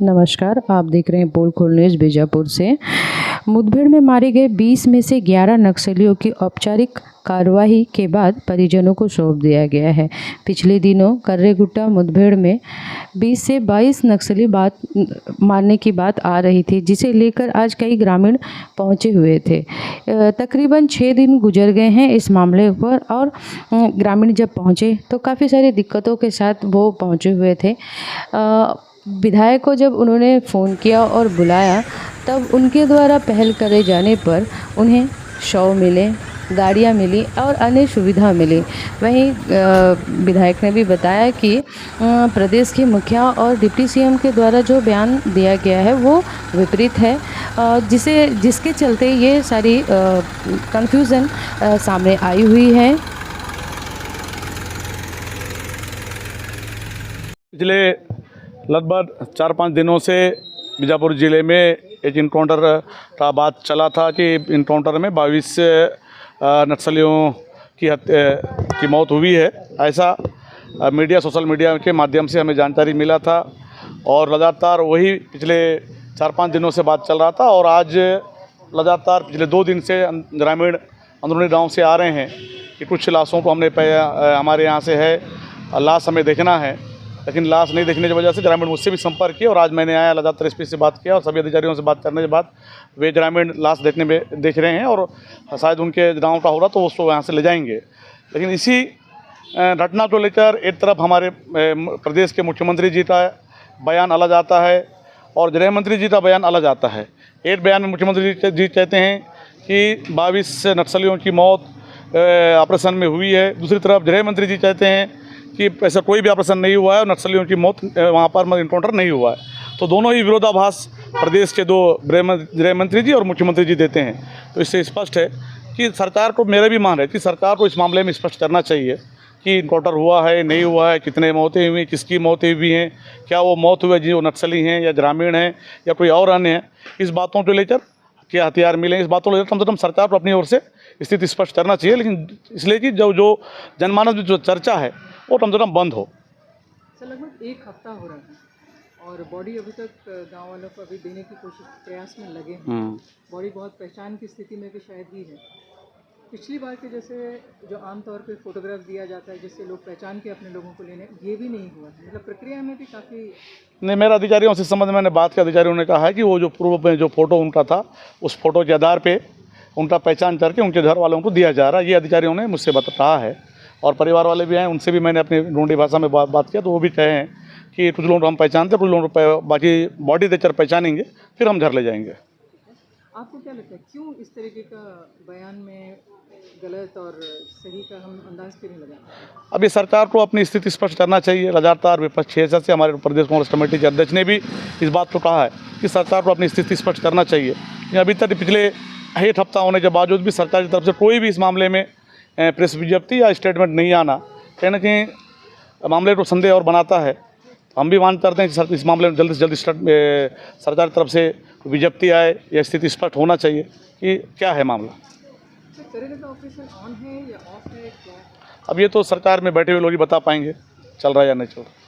नमस्कार, आप देख रहे हैं पोल खोल न्यूज़ बीजापुर से। मुठभेड़ में मारे गए 20 में से 11 नक्सलियों की औपचारिक कार्रवाई के बाद परिजनों को सौंप दिया गया है। पिछले दिनों कर्रेगुट्टा मुठभेड़ में 20 से 22 नक्सली मारने की बात आ रही थी, जिसे लेकर आज कई ग्रामीण पहुंचे हुए थे। तकरीबन 6 दिन गुजर गए हैं इस मामले पर, और ग्रामीण जब पहुंचे तो काफ़ी सारी दिक्कतों के साथ वो पहुंचे हुए थे। विधायक को जब उन्होंने फ़ोन किया और बुलाया, तब उनके द्वारा पहल करे जाने पर उन्हें शव मिले, गाड़ियाँ मिली और अन्य सुविधा मिली। वहीं विधायक ने भी बताया कि प्रदेश के मुखिया और डिप्टी सीएम के द्वारा जो बयान दिया गया है वो विपरीत है, जिसके चलते ये सारी कन्फ्यूज़न सामने आई हुई है। पिछले लगभग 4-5 दिनों से बीजापुर ज़िले में एक इनकाउंटर का बात चला था कि इनकाउंटर में 22 नक्सलियों की मौत हुई है। ऐसा सोशल मीडिया के माध्यम से हमें जानकारी मिला था, और लगातार वही पिछले 4-5 दिनों से बात चल रहा था। और आज लगातार पिछले 2 दिन से ग्रामीण अंदरूनी गाँव से आ रहे हैं कि कुछ लाशों को हमारे यहाँ से है, लाश हमें देखना है, लेकिन लाश नहीं देखने की वजह से ग्रामीण मुझसे भी संपर्क किया। और आज मैंने आया लगातार एसपी से बात किया, और सभी अधिकारियों से बात करने के बाद वे ग्रामीण लाश देख रहे हैं, और शायद उनके गाँव का होगा तो उसको यहाँ से ले जाएंगे। लेकिन इसी घटना को लेकर एक तरफ हमारे प्रदेश के मुख्यमंत्री जी का बयान अलग आता है और गृह मंत्री जी का बयान अलग आता है। एक बयान में मुख्यमंत्री जी कहते हैं कि 22 नक्सलियों की मौत ऑपरेशन में हुई है, दूसरी तरफ गृह मंत्री जी कहते हैं कि ऐसा कोई भी ऑपरेशन नहीं हुआ है और नक्सलियों की मौत वहाँ पर इनकाउंटर नहीं हुआ है। तो दोनों ही विरोधाभास प्रदेश के दो गृह मंत्री जी और मुख्यमंत्री जी देते हैं। तो इससे स्पष्ट है कि सरकार को, मेरा भी मान है कि सरकार को इस मामले में स्पष्ट करना चाहिए कि इनकाउंटर हुआ है, नहीं हुआ है, कितने मौतें हुई, किसकी मौतें हुई हैं, क्या वो मौत हुई जो नक्सली हैं या ग्रामीण हैं या कोई और अन्य है। इस बातों को लेकर क्या हथियार मिले, इस बातों को लेकर कम से कम सरकार को अपनी ओर से स्थिति स्पष्ट करना चाहिए। लेकिन इसलिए कि जो जनमानस में जो चर्चा है वो कम से कम बंद हो। सर, लगभग 1 हफ्ता हो रहा है और बॉडी अभी तक गांव वालों को अभी देने की प्रयास में लगे हैं। बॉडी बहुत पहचान की स्थिति में भी शायद ही है। पिछली बार के जैसे जो आमतौर पे फोटोग्राफ दिया जाता है जिससे लोग पहचान के अपने लोगों को लेने, ये भी नहीं हुआ। मतलब प्रक्रिया में भी काफ़ी नहीं, मेरा अधिकारियों से संबंध मैंने बात किया, अधिकारियों ने कहा है कि वो जो पूर्व में जो फ़ोटो उनका था उस फोटो के आधार पर उनका पहचान करके उनके घर वालों को दिया जा रहा है। ये अधिकारियों ने मुझसे कहा है, और परिवार वाले भी हैं, उनसे भी मैंने अपनी ढूंढी भाषा में बात किया, तो वो भी कहे हैं कि कुछ लोगों को हम पहचानते हैं, कुछ लोगों को बाकी बॉडी देकर पहचानेंगे, फिर हम घर ले जाएंगे। आपको क्या लगता है क्यों इस तरीके का बयान में गलत और सही का हम अंदाज क्यों नहीं लगा? अभी सरकार को अपनी स्थिति स्पष्ट करना चाहिए। लगातार विपक्ष 6 से हमारे प्रदेश कांग्रेस कमेटी के अध्यक्ष ने भी इस बात को कहा है कि सरकार को अपनी स्थिति स्पष्ट करना चाहिए। अभी तक पिछले 1 हफ्ता होने के बावजूद भी सरकार की तरफ से कोई भी इस मामले में प्रेस विज्ञप्ति या स्टेटमेंट नहीं आना कहीं ना कहीं मामले को संदेह और बनाता है। हम भी मांग करते हैं कि इस मामले में जल्दी से जल्दी सरकार की तरफ से विज्ञप्ति आए, या स्थिति स्पष्ट होना चाहिए कि क्या है मामला। करेगा ऑपरेशन ऑन है या ऑफ है क्या? अब ये तो सरकार में बैठे हुए लोग ही बता पाएंगे चल रहा है या नहीं चल रहा।